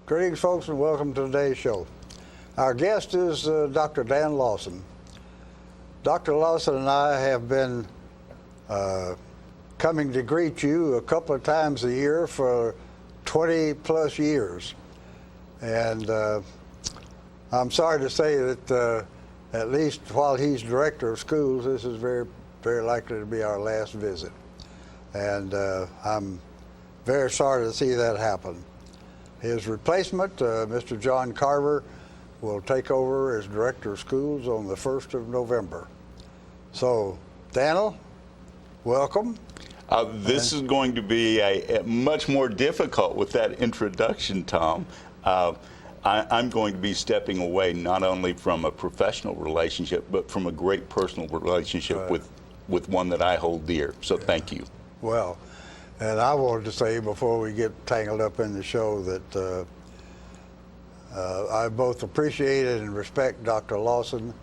Greetings, folks, and welcome to today's show. Our guest is Dr. Dan Lawson. Dr. Lawson and I have been coming to greet you a couple of times a year for 20 plus years. And I'm sorry to say that at least while he's director of schools, this is very, very likely to be our last visit. And I'm very sorry to see that happen. His replacement, Mr. John Carver, will take over as director of schools on the 1st of November. So, Daniel, welcome. This is going to be a much more difficult with that introduction, Tom. I'm going to be stepping away not only from a professional relationship, but from a great personal relationship with one that I hold dear. So thank you. Well, and I wanted to say before we get tangled up in the show that I both appreciated and respect Dr. Lawson.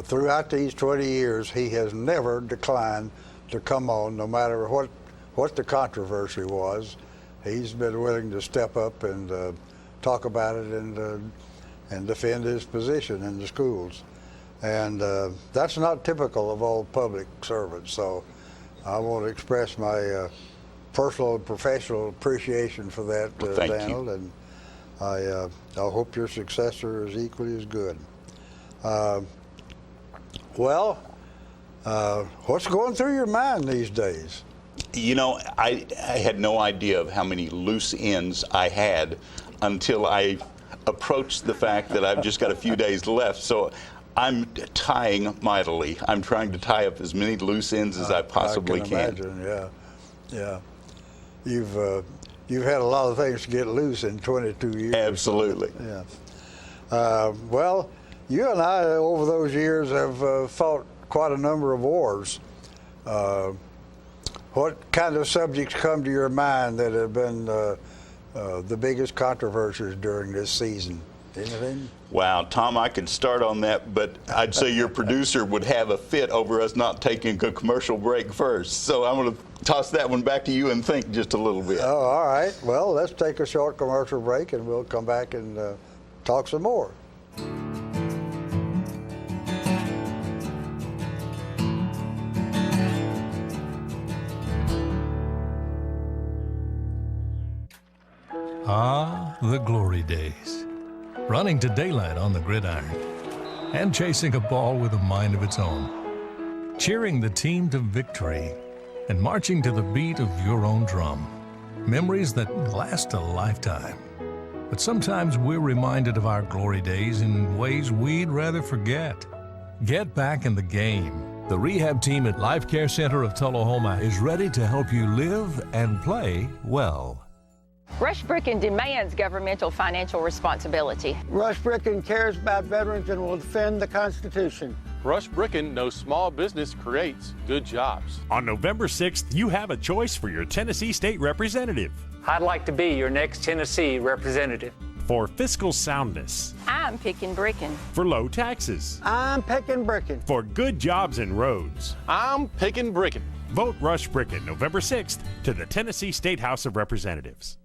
Throughout these 20 years, he has never declined to come on, no matter what the controversy was. He's been willing to step up and talk about it and defend his position in the schools. And that's not typical of all public servants. So I want to express my personal and professional appreciation for that, Daniel. And I hope your successor is equally as good. What's going through your mind these days? You know, I had no idea of how many loose ends I had until I approached the fact that I've just got a few days left. So I'm tying mightily. I'm trying to tie up as many loose ends as I possibly can. Imagine, yeah. You've had a lot of things to get loose in 22 years. Absolutely. Yeah. Well, you and I, over those years, have fought quite a number of wars. What kind of subjects come to your mind that have been the biggest controversies during this season? Anything? Wow, Tom, I could start on that, but I'd say your producer would have a fit over us not taking a commercial break first. So I'm going to toss that one back to you and think just a little bit. Oh, all right. Well, let's take a short commercial break and we'll come back and talk some more. Ah, the glory days. Running to daylight on the gridiron and chasing a ball with a mind of its own. Cheering the team to victory and marching to the beat of your own drum. Memories that last a lifetime. But sometimes we're reminded of our glory days in ways we'd rather forget. Get back in the game. The rehab team at Life Care Center of Tullahoma is ready to help you live and play well. Rush Bricken demands governmental financial responsibility. Rush Bricken cares about veterans and will defend the Constitution. Rush Bricken knows small business creates good jobs. On November 6th, you have a choice for your Tennessee State Representative. I'd like to be your next Tennessee representative. For fiscal soundness. I'm picking Bricken. For low taxes. I'm picking Bricken. For good jobs and roads. I'm picking Bricken. Vote Rush Bricken November 6th to the Tennessee State House of Representatives.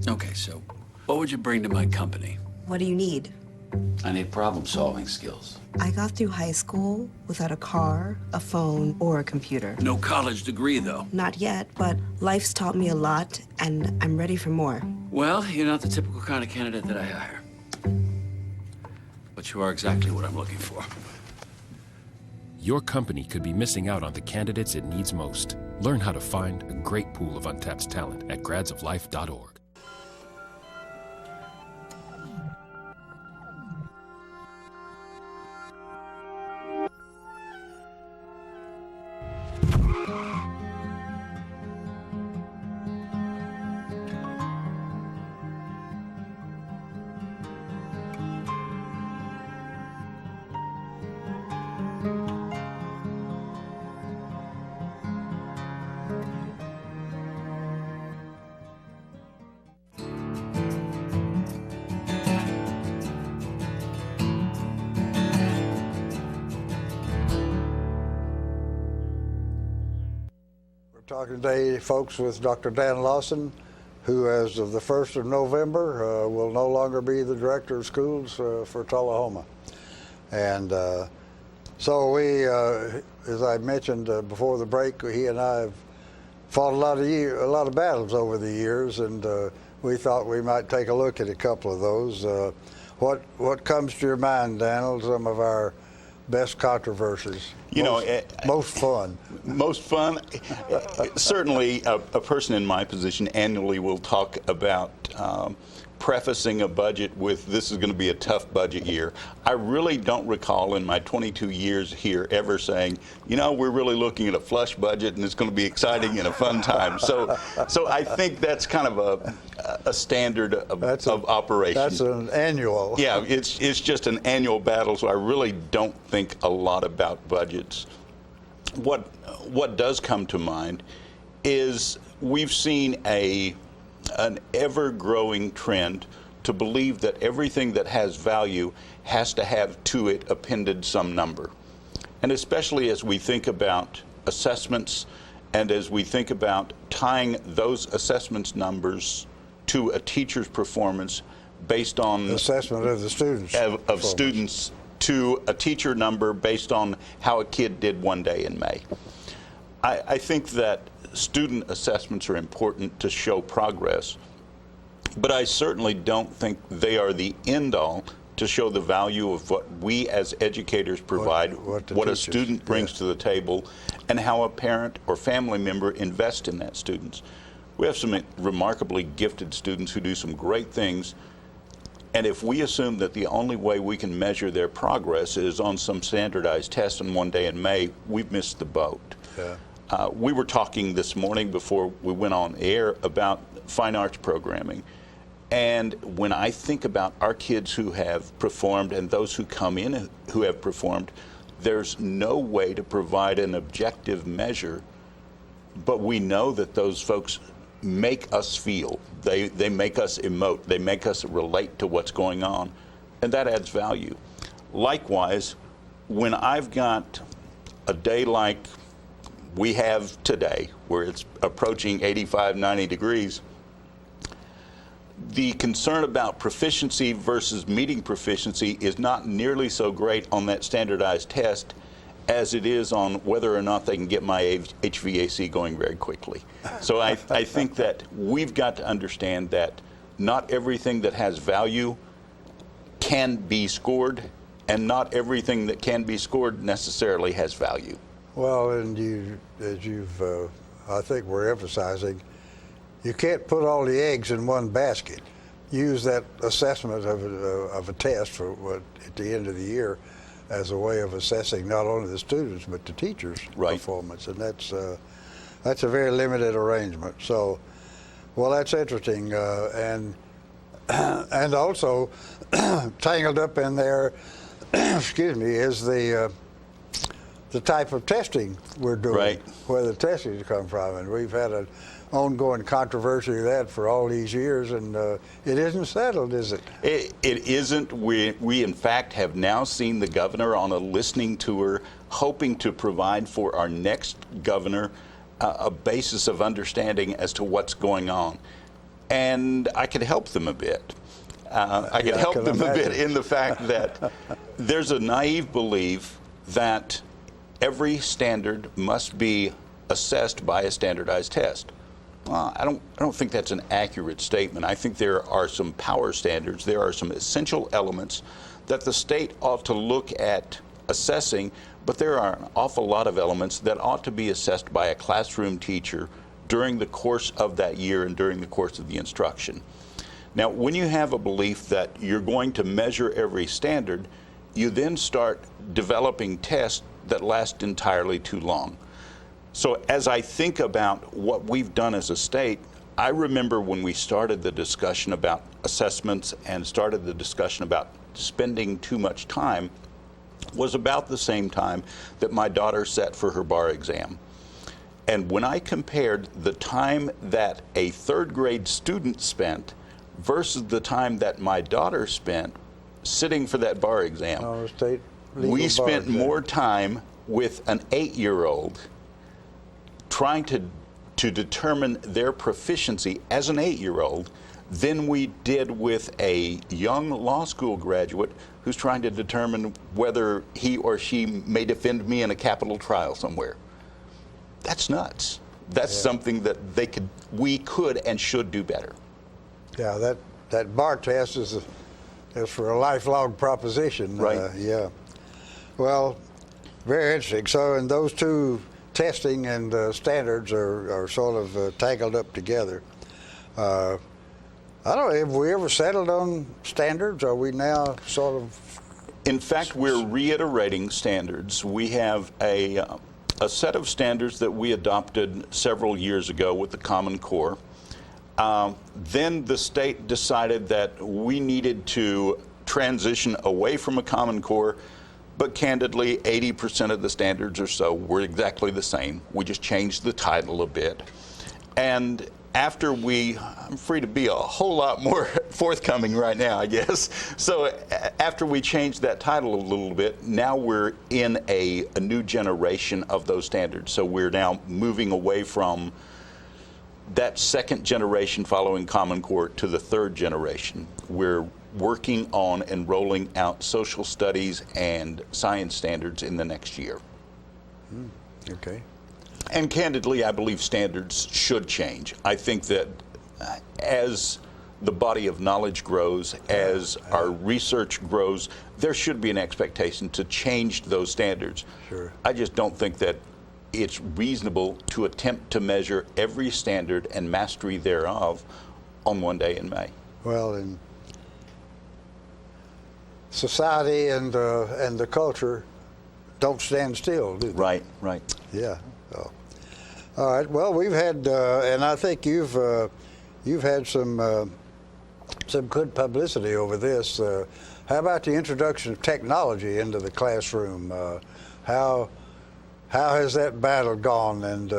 Okay, so what would you bring to my company? What do you need? I need problem-solving skills. I got through high school without a car, a phone, or a computer. No college degree, though. Not yet, but life's taught me a lot, and I'm ready for more. Well, you're not the typical kind of candidate that I hire. But you are exactly what I'm looking for. Your company could be missing out on the candidates it needs most. Learn how to find a great pool of untapped talent at gradsoflife.org. Talking today, folks, with Dr. Dan Lawson, who as of the 1st of November will no longer be the director of schools for Tullahoma. And so we, as I mentioned before the break, he and I have fought a lot of battles over the years, and we thought we might take a look at a couple of those. What comes to your mind, Daniel, some of our best controversies? Most fun. Most fun? Certainly, a person in my position annually will talk about prefacing a budget with, this is going to be a tough budget year. I really don't recall in my 22 years here ever saying, we're really looking at a flush budget and it's going to be exciting and a fun time. So I think that's kind of a standard of operation. That's an annual. Yeah, it's just an annual battle, so I really don't think a lot about budgets. What does come to mind is we've seen an ever-growing trend to believe that everything that has value has to have to it appended some number. And especially as we think about assessments and as we think about tying those assessments numbers to a teacher's performance based on assessment of the students of students to a teacher number based on how a kid did one day in May. I think that student assessments are important to show progress, but I certainly don't think they are the end-all to show the value of what we as educators provide, what a student brings to the table, and how a parent or family member invests in that student. We have some remarkably gifted students who do some great things, and if we assume that the only way we can measure their progress is on some standardized test on one day in May, we've missed the boat. Yeah. We were talking this morning before we went on air about fine arts programming. And when I think about our kids who have performed and those who come in who have performed, there's no way to provide an objective measure, but we know that those folks make us feel. They make us emote. They make us relate to what's going on, and that adds value. Likewise, when I've got a day like we have today, where it's approaching 85, 90 degrees, the concern about proficiency versus meeting proficiency is not nearly so great on that standardized test as it is on whether or not they can get my HVAC going very quickly. So I think that we've got to understand that not everything that has value can be scored, and not everything that can be scored necessarily has value. Well, and I think we're emphasizing, you can't put all the eggs in one basket. Use that assessment of a test at the end of the year as a way of assessing not only the students but the teachers' performance, and that's a very limited arrangement. So, well, that's interesting, and also tangled up in there, excuse me, is the type of testing we're doing, where the testing come from, and we've had an ongoing controversy of that for all these years, and it isn't settled, is it? It isn't. We in fact have now seen the governor on a listening tour, hoping to provide for our next governor a basis of understanding as to what's going on, and I could help them a bit. I could help them a bit in the fact that there's a naive belief that every standard must be assessed by a standardized test. I don't think that's an accurate statement. I think there are some power standards. There are some essential elements that the state ought to look at assessing, but there are an awful lot of elements that ought to be assessed by a classroom teacher during the course of that year and during the course of the instruction. Now, when you have a belief that you're going to measure every standard, you then start developing tests that last entirely too long. So as I think about what we've done as a state, I remember when we started the discussion about assessments and started the discussion about spending too much time was about the same time that my daughter sat for her bar exam. And when I compared the time that a third grade student spent versus the time that my daughter spent sitting for that bar exam, we spent more time with an 8-year-old trying to to determine their proficiency as an 8-year-old than we did with a young law school graduate who's trying to determine whether he or she may defend me in a capital trial somewhere. That's nuts. That's something that we could and should do better. Yeah, that bar test is for a lifelong proposition. Right. Yeah. Well, very interesting. So, and those two, testing and standards, are sort of tangled up together. I don't know, have we ever settled on standards? Are we now sort of... In fact, we're reiterating standards. We have a set of standards that we adopted several years ago with the Common Core. Then the state decided that we needed to transition away from a Common Core, but candidly, 80% of the standards or so were exactly the same. We just changed the title a bit. And after I'm free to be a whole lot more forthcoming right now, I guess. So after we changed that title a little bit, now we're in a new generation of those standards. So we're now moving away from that second generation following Common Core to the third generation. We're working on and rolling out social studies and science standards in the next year. Okay. And candidly, I believe standards should change. I think that as the body of knowledge grows, as our research grows, there should be an expectation to change those standards. Sure. I just don't think that it's reasonable to attempt to measure every standard and mastery thereof on one day in May. Well, in society and the culture don't stand still, do they? Right, right. Yeah. So, all right. Well, we've had, and I think you've had some good publicity over this. How about the introduction of technology into the classroom? How has that battle gone, and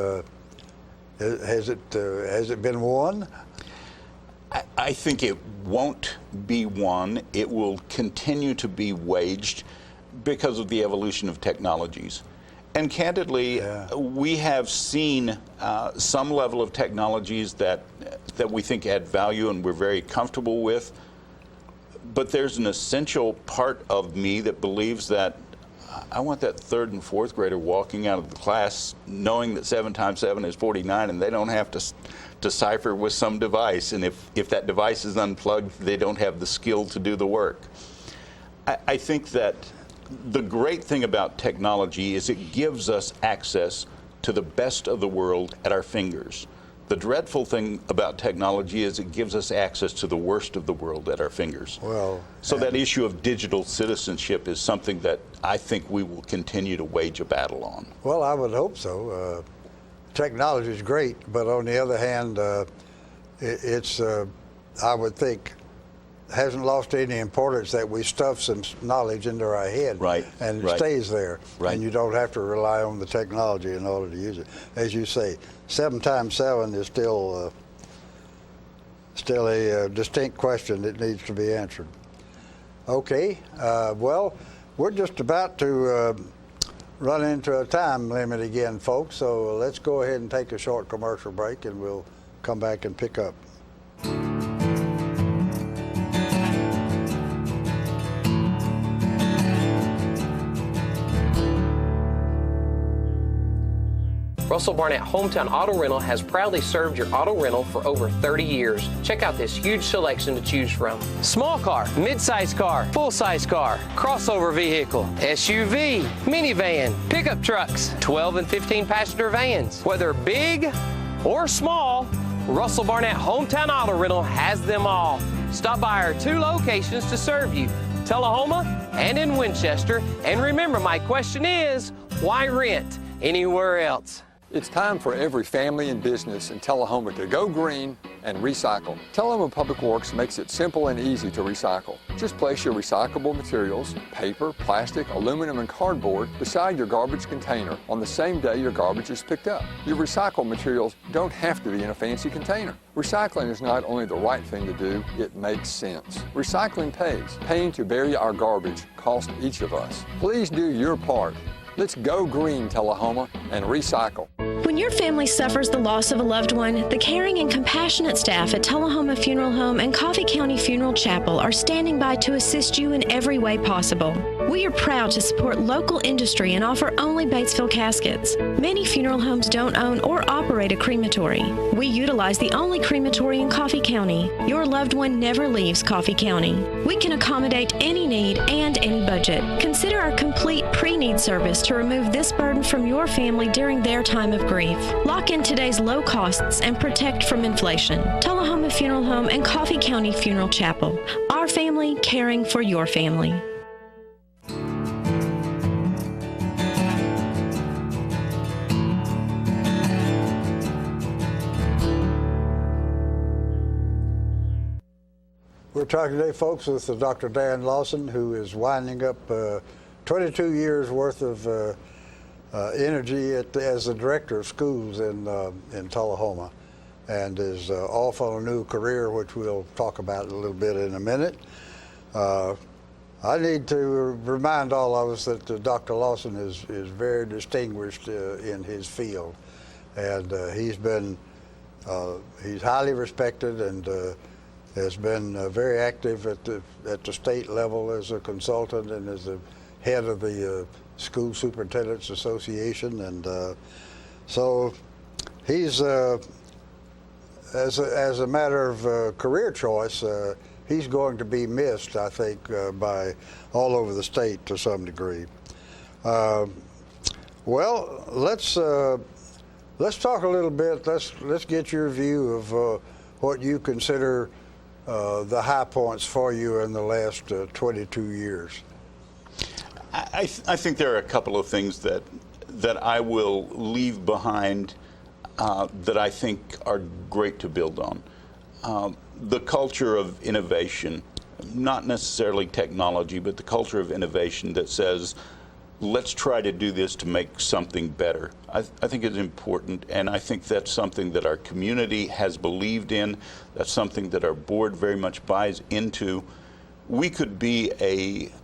has it been won? I think it won't be won. It will continue to be waged because of the evolution of technologies. And candidly, we have seen some level of technologies that we think add value and we're very comfortable with. But there's an essential part of me that believes that I want that 3rd and 4th grader walking out of the class knowing that 7 times 7 is 49, and they don't have to decipher with some device. And if that device is unplugged, they don't have the skill to do the work. I think that the great thing about technology is it gives us access to the best of the world at our fingers. The dreadful thing about technology is it gives us access to the worst of the world at our fingers. Well, so that issue of digital citizenship is something that I think we will continue to wage a battle on. Well, I would hope so. Technology is great, but on the other hand, it's I would think hasn't lost any importance that we stuff some knowledge into our head, right, and it stays there, right, and you don't have to rely on the technology in order to use it. As you say, 7 times 7 is still a distinct question that needs to be answered. Okay, well, we're just about to run into a time limit again, folks, so let's go ahead and take a short commercial break, and we'll come back and pick up. Russell Barnett Hometown Auto Rental has proudly served your auto rental for over 30 years. Check out this huge selection to choose from. Small car, mid-size car, full-size car, crossover vehicle, SUV, minivan, pickup trucks, 12 and 15 passenger vans. Whether big or small, Russell Barnett Hometown Auto Rental has them all. Stop by our 2 locations to serve you, Tullahoma and in Winchester. And remember, my question is, why rent anywhere else? It's time for every family and business in Tullahoma to go green and recycle. Tullahoma Public Works makes it simple and easy to recycle. Just place your recyclable materials, paper, plastic, aluminum, and cardboard beside your garbage container on the same day your garbage is picked up. Your recycled materials don't have to be in a fancy container. Recycling is not only the right thing to do, it makes sense. Recycling pays. Paying to bury our garbage costs each of us. Please do your part. Let's go green, Tullahoma, and recycle. When your family suffers the loss of a loved one, the caring and compassionate staff at Tullahoma Funeral Home and Coffee County Funeral Chapel are standing by to assist you in every way possible. We are proud to support local industry and offer only Batesville caskets. Many funeral homes don't own or operate a crematory. We utilize the only crematory in Coffee County. Your loved one never leaves Coffee County. We can accommodate any need and any budget. Consider our complete pre-need service to remove this burden from your family during their time of grief. Lock in today's low costs and protect from inflation. Tullahoma Funeral Home and Coffee County Funeral Chapel. Our family caring for your family. We're talking today, folks, with Dr. Dan Lawson, who is winding up 22 years worth of energy as the director of schools in Tullahoma, and is off on a new career, which we'll talk about a little bit in a minute. I need to remind all of us that Dr. Lawson is very distinguished in his field, and he's highly respected and has been very active at the state level as a consultant and as the head of the School Superintendents Association, and so he's as a matter of career choice, he's going to be missed, I think, by all over the state to some degree. Well, let's talk a little bit. Let's get your view of what you consider the high points for you in the last 22 years. I think there are a couple of things that I will leave behind that I think are great to build on. The culture of innovation, not necessarily technology, but the culture of innovation that says, let's try to do this to make something better. I think it's important, and I think that's something that our community has believed in. That's something that our board very much buys into. We could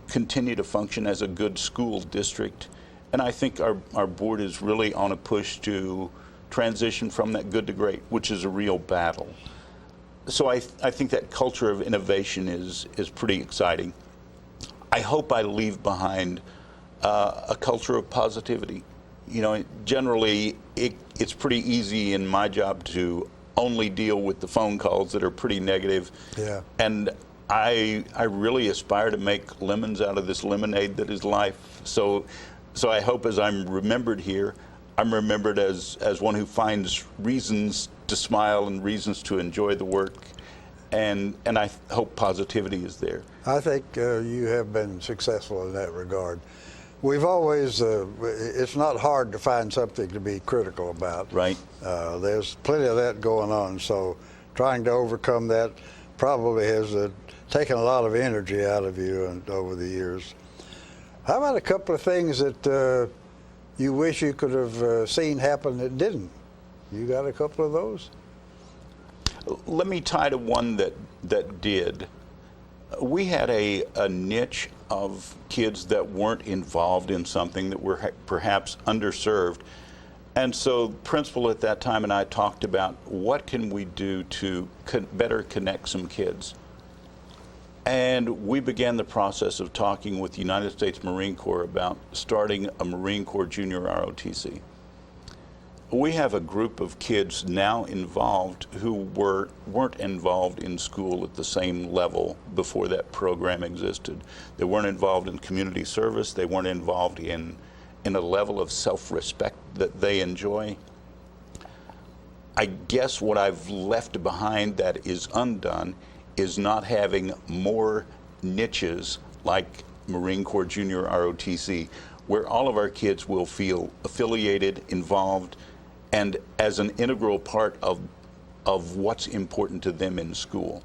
continue to function as a good school district, and I think our board is really on a push to transition from that good to great, which is a real battle. So I think that culture of innovation is pretty exciting. I hope I leave behind a culture of positivity. You know, generally it's pretty easy in my job to only deal with the phone calls that are pretty negative. Yeah. And I really aspire to make lemons out of this lemonade that is life. So I hope as I'm remembered here, I'm remembered as one who finds reasons to smile and reasons to enjoy the work. And I hope positivity is there. I think you have been successful in that regard. We've always, it's not hard to find something to be critical about. Right. There's plenty of that going on, so trying to overcome that probably has taken a lot of energy out of you over the years. How about a couple of things that you wish you could have seen happen that didn't? You got a couple of those? Let me tie to one that did. We had a niche of kids that weren't involved in something, that were perhaps underserved. And so the principal at that time and I talked about what can we do to better connect some kids. And we began the process of talking with the United States Marine Corps about starting a Marine Corps Junior ROTC. We have a group of kids now involved who weren't involved in school at the same level before that program existed. They weren't involved in community service. They weren't involved in a level of self-respect that they enjoy. I guess what I've left behind that is undone is not having more niches like Marine Corps Junior ROTC, where all of our kids will feel affiliated, involved, and as an integral part of what's important to them in school.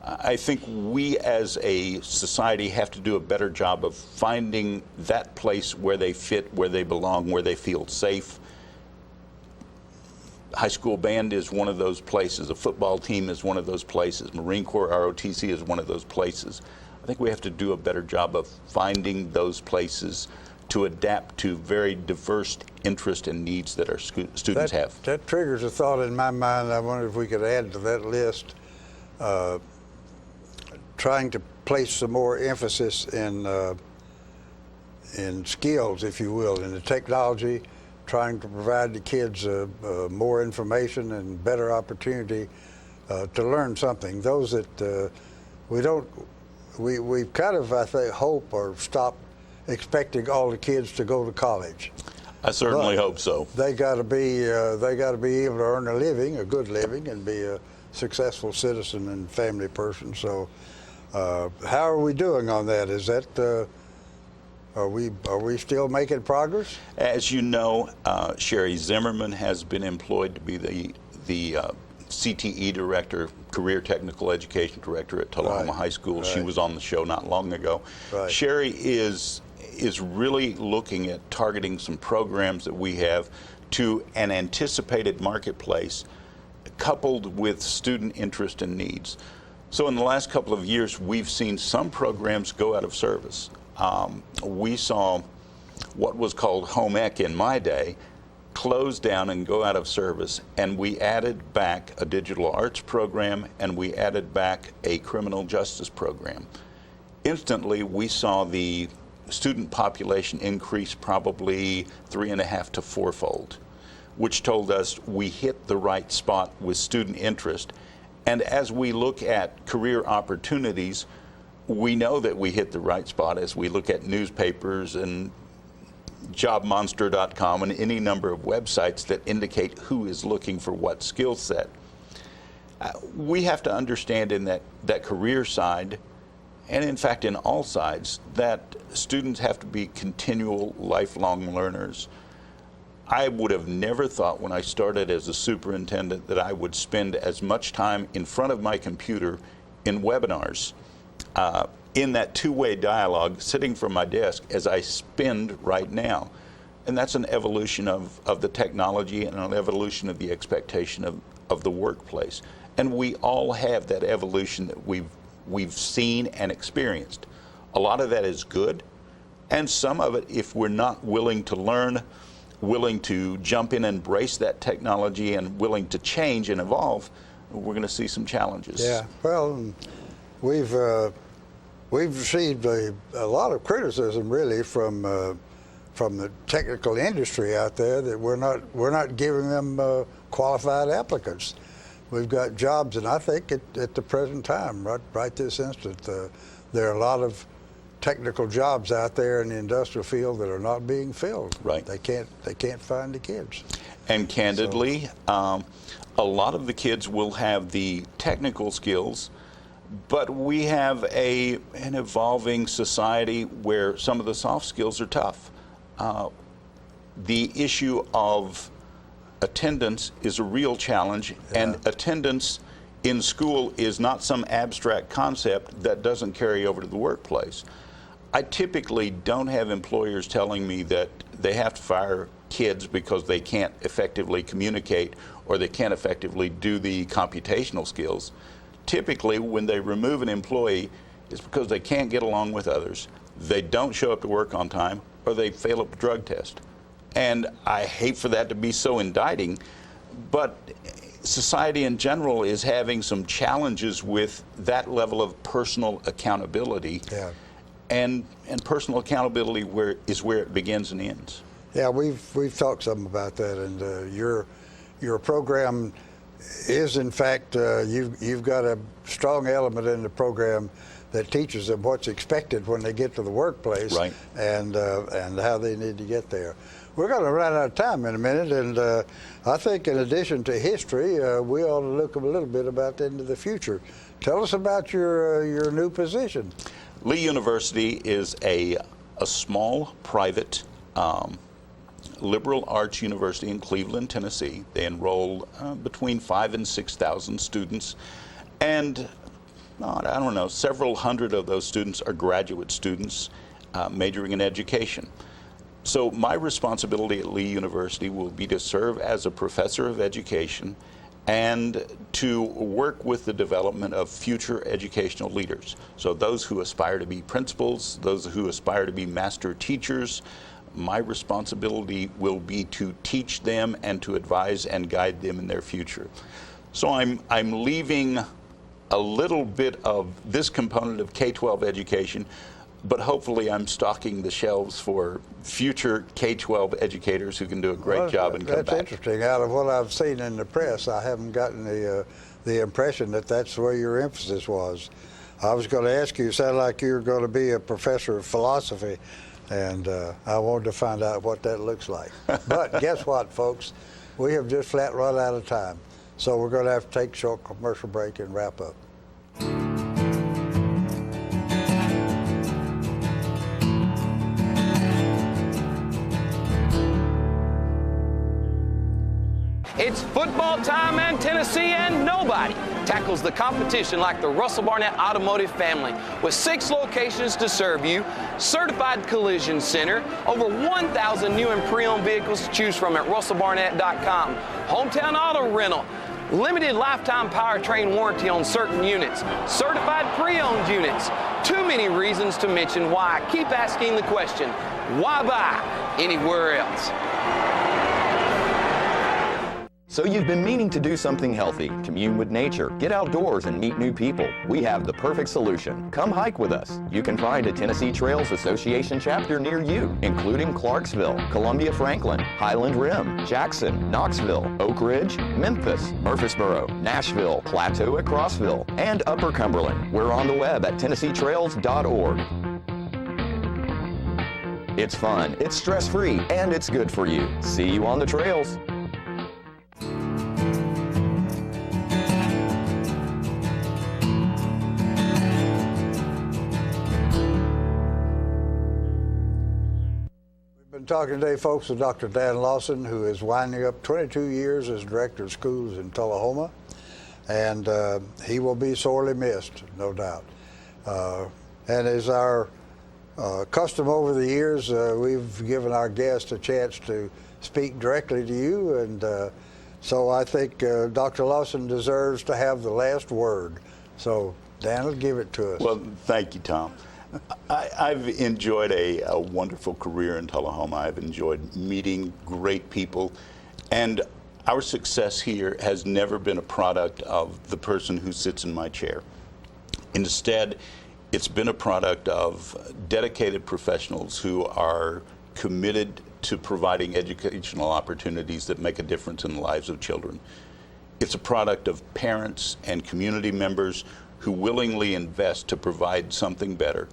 I think we as a society have to do a better job of finding that place where they fit, where they belong, where they feel safe. High school band is one of those places. A football team is one of those places. Marine Corps ROTC is one of those places. I think we have to do a better job of finding those places to adapt to very diverse interests and needs that our students have. That triggers a thought in my mind. I wonder if we could add to that list, trying to place some more emphasis in skills, if you will, in the technology, trying to provide the kids more information and better opportunity to learn something. Those that we've kind of, I think, hope or stopped expecting all the kids to go to college. I certainly hope so. They got to be able to earn a living, a good living, and be a successful citizen and family person. So, how are we doing on that? Is that are we still making progress? As you know, Sherry Zimmerman has been employed to be the CTE director, Career Technical Education Director at Tullahoma High School. She was on the show not long ago. Sherry is really looking at targeting some programs that we have to an anticipated marketplace coupled with student interest and needs. So in the last couple of years, we've seen some programs go out of service. We saw what was called Home Ec in my day close down and go out of service, and we added back a digital arts program and we added back a criminal justice program. Instantly, we saw the student population increase probably 3.5 to 4-fold, which told us we hit the right spot with student interest. And as we look at career opportunities, we know that we hit the right spot as we look at newspapers and jobmonster.com and any number of websites that indicate who is looking for what skill set. We have to understand in that career side, and in fact in all sides, that students have to be continual lifelong learners. I would have never thought when I started as a superintendent that I would spend as much time in front of my computer in webinars, in that two-way dialogue, sitting from my desk as I spend right now. And that's an evolution of the technology and an evolution of the expectation of the workplace. And we all have that evolution that we've seen and experienced. A lot of that is good, and some of it, if we're not willing to learn, willing to jump in and embrace that technology and willing to change and evolve, we're going to see some challenges. Yeah, well, we've received a lot of criticism really from the technical industry out there that we're not giving them qualified applicants. We've got jobs, and I think at the present time, right this instant, there are a lot of technical jobs out there in the industrial field that are not being filled. Right. They can't find the kids. And candidly, a lot of the kids will have the technical skills, but we have an evolving society where some of the soft skills are tough. The issue of attendance is a real challenge, and attendance in school is not some abstract concept that doesn't carry over to the workplace. I typically don't have employers telling me that they have to fire kids because they can't effectively communicate or they can't effectively do the computational skills. Typically, when they remove an employee, it's because they can't get along with others, they don't show up to work on time, or they fail up a drug test. And I hate for that to be so indicting, but society in general is having some challenges with that level of personal accountability. Yeah. And personal accountability is where it begins and ends. Yeah, we've talked some about that, and your program is, in fact, you've got a strong element in the program that teaches them what's expected when they get to the workplace, right, and how they need to get there. We're going to run out of time in a minute, and I think in addition to history, we ought to look a little bit into the future. Tell us about your new position. Lee University is a small private liberal arts university in Cleveland, Tennessee. They enroll between 5,000 and 6,000 students, and I don't know, several hundred of those students are graduate students majoring in education. So my responsibility at Lee University will be to serve as a professor of education and to work with the development of future educational leaders. So those who aspire to be principals, those who aspire to be master teachers, my responsibility will be to teach them and to advise and guide them in their future. So I'm leaving a little bit of this component of K-12 education, but hopefully I'm stocking the shelves for future K-12 educators who can do a great job and come back. That's interesting. Out of what I've seen in the press, I haven't gotten the impression that that's where your emphasis was. I was going to ask you, it sounded like you were going to be a professor of philosophy, and I wanted to find out what that looks like. But guess what, folks? We have just flat run out of time. So we're going to have to take a short commercial break and wrap up. It's football time in Tennessee, and nobody tackles the competition like the Russell Barnett Automotive family. With 6 locations to serve you, certified collision center, over 1,000 new and pre-owned vehicles to choose from at russellbarnett.com, hometown auto rental, limited lifetime powertrain warranty on certain units, certified pre-owned units. Too many reasons to mention why. I keep asking the question, why buy anywhere else? So you've been meaning to do something healthy, commune with nature, get outdoors and meet new people. We have the perfect solution. Come hike with us. You can find a Tennessee Trails Association chapter near you, including Clarksville, Columbia Franklin, Highland Rim, Jackson, Knoxville, Oak Ridge, Memphis, Murfreesboro, Nashville, Plateau at Crossville, and Upper Cumberland. We're on the web at TennesseeTrails.org. It's fun, it's stress-free, and it's good for you. See you on the trails. Talking today, folks, with Dr. Dan Lawson, who is winding up 22 years as Director of Schools in Tullahoma, and he will be sorely missed, no doubt. And as our custom over the years, we've given our guests a chance to speak directly to you, and so I think Dr. Lawson deserves to have the last word. So, Dan will give it to us. Well, thank you, Tom. I've enjoyed a wonderful career in Tullahoma. I've enjoyed meeting great people, and our success here has never been a product of the person who sits in my chair. Instead, it's been a product of dedicated professionals who are committed to providing educational opportunities that make a difference in the lives of children. It's a product of parents and community members who willingly invest to provide something better.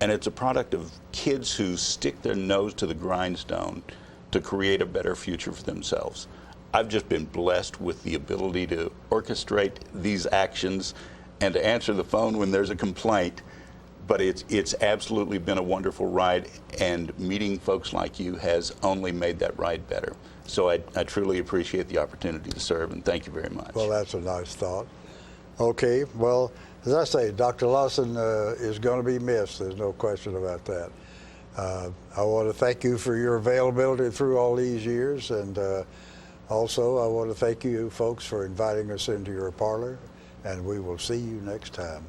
And it's a product of kids who stick their nose to the grindstone to create a better future for themselves. I've just been blessed with the ability to orchestrate these actions and to answer the phone when there's a complaint. But it's absolutely been a wonderful ride, and meeting folks like you has only made that ride better. So I truly appreciate the opportunity to serve, and thank you very much. Well, that's a nice thought. Okay, well, as I say, Dr. Lawson is going to be missed. There's no question about that. I want to thank you for your availability through all these years, and also I want to thank you folks for inviting us into your parlor, and we will see you next time.